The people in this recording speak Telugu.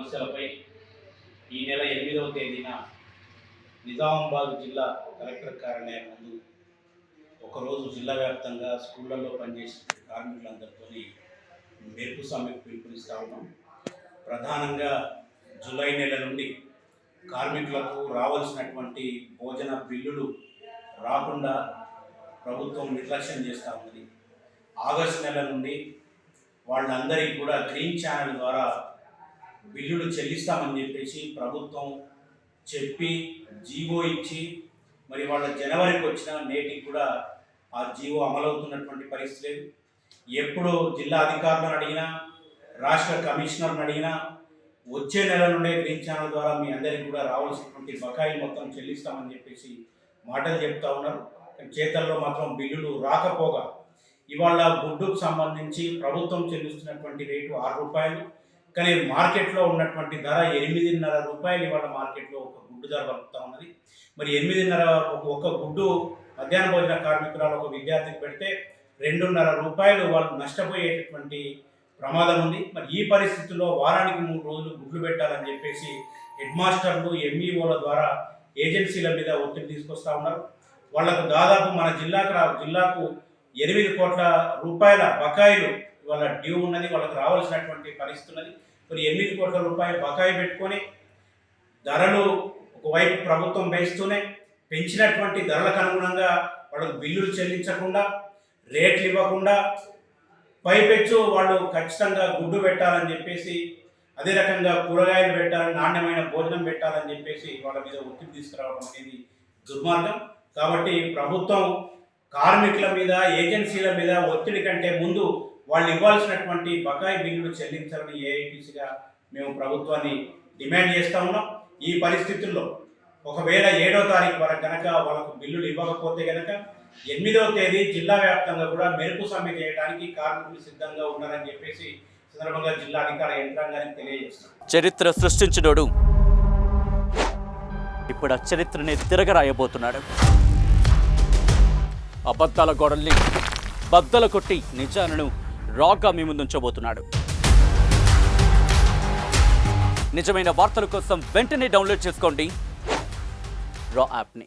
సమస్యలపై ఈ నెల 8వ తేదీన నిజామాబాద్ జిల్లా కలెక్టర్ కార్యాలయం ముందు ఒకరోజు జిల్లా వ్యాప్తంగా స్కూళ్ళల్లో పనిచేసే కార్మికులందరితో మెరుపు సమ్మెకు పిలుపునిస్తూ ఉన్నాం. ప్రధానంగా జూలై నెల నుండి కార్మికులకు రావాల్సినటువంటి భోజన బిల్లులు రాకుండా ప్రభుత్వం నిర్లక్ష్యం చేస్తూ ఉంది. ఆగస్టు నెల నుండి వాళ్ళందరికీ కూడా గ్రీన్ ఛానల్ ద్వారా బిల్లులు చెల్లిస్తామని చెప్పేసి ప్రభుత్వం చెప్పి జీవో ఇచ్చి మరి వాళ్ళ జనవరికి వచ్చిన నేటికి కూడా ఆ జీవో అమలవుతున్నటువంటి పరిస్థితి లేదు. ఎప్పుడు జిల్లా అధికారులను అడిగినా రాష్ట్ర కమిషనర్ని అడిగినా వచ్చే నెల నుండే గ్రీన్ ఛానల్ ద్వారా మీ అందరికీ కూడా రావాల్సినటువంటి బకాయి మొత్తం చెల్లిస్తామని చెప్పేసి మాటలు చెప్తా ఉన్నారు. చేతల్లో మాత్రం బిల్లులు రాకపోగా ఇవాళ గుడ్డుకు సంబంధించి ప్రభుత్వం చెల్లిస్తున్నటువంటి రేటు 6 రూపాయలు, కానీ మార్కెట్లో ఉన్నటువంటి ధర 8.5 రూపాయలు ఇవాళ మార్కెట్లో ఒక గుడ్డు ధర పలుకుతూ ఉన్నది. మరి 8.5 ఒక గుడ్డు మధ్యాహ్న భోజన కార్మికురాలు ఒక విద్యార్థికి పెడితే 2.5 రూపాయలు వాళ్ళు నష్టపోయేటటువంటి ప్రమాదం ఉంది. మరి ఈ పరిస్థితుల్లో వారానికి 3 రోజులు గుడ్లు పెట్టాలని చెప్పేసి హెడ్ మాస్టర్లు ఎంఈఓల ద్వారా ఏజెన్సీల మీద ఒత్తిడి తీసుకొస్తూ ఉన్నారు. వాళ్లకు దాదాపు మన జిల్లాకు 8 కోట్ల రూపాయల బకాయిలు ఇవాళ డ్యూ ఉన్నది, వాళ్ళకి రావాల్సినటువంటి పరిస్థితి ఉన్నది. మరి 8 కోట్ల రూపాయలు బకాయి పెట్టుకొని ధరలు ఒకవైపు ప్రభుత్వం వేస్తూనే పెంచినటువంటి ధరలకు అనుగుణంగా వాళ్ళకు బిల్లులు చెల్లించకుండా రేట్లు ఇవ్వకుండా పైపెచ్చు వాళ్ళు ఖచ్చితంగా గుడ్డు పెట్టాలని చెప్పేసి అదే రకంగా కూరగాయలు పెట్టాలని నాణ్యమైన భోజనం పెట్టాలని చెప్పేసి వాళ్ళ మీద ఒత్తిడి తీసుకురావడం అనేది దుర్మార్గం. కాబట్టి ప్రభుత్వం కార్మికుల మీద ఏజెన్సీల మీద ఒత్తిడి కంటే ముందు వాళ్ళు ఇవ్వాల్సినటువంటి బకాయి బిల్లులు చెల్లించాలని ఏఐటీసీగా మేము ప్రభుత్వాన్ని డిమాండ్ చేస్తూ ఉన్నాం. ఈ పరిస్థితుల్లో ఒకవేళ 7వ తారీఖు వరకు కనుక వాళ్ళకు బిల్లులు ఇవ్వకపోతే కనుక 8వ తేదీ జిల్లా వ్యాప్తంగా కూడా మెరుపు సమ్మె చేయడానికి కార్మికులు సిద్ధంగా ఉన్నారని చెప్పేసి సందర్భంగా జిల్లా అధికార యంత్రాంగానికి తెలియజేస్తాం. చరిత్ర సృష్టించినోడు ఇప్పుడు ఆ చరిత్రని తిరగరాయబోతున్నాడు. అబద్ధాల గోడల్ని బద్దలు కొట్టి నిజాలను రాగా మీ ముందుంచబోతున్నాడు. నిజమైన వార్తల కోసం వెంటనే డౌన్లోడ్ చేసుకోండి రా యాప్ని.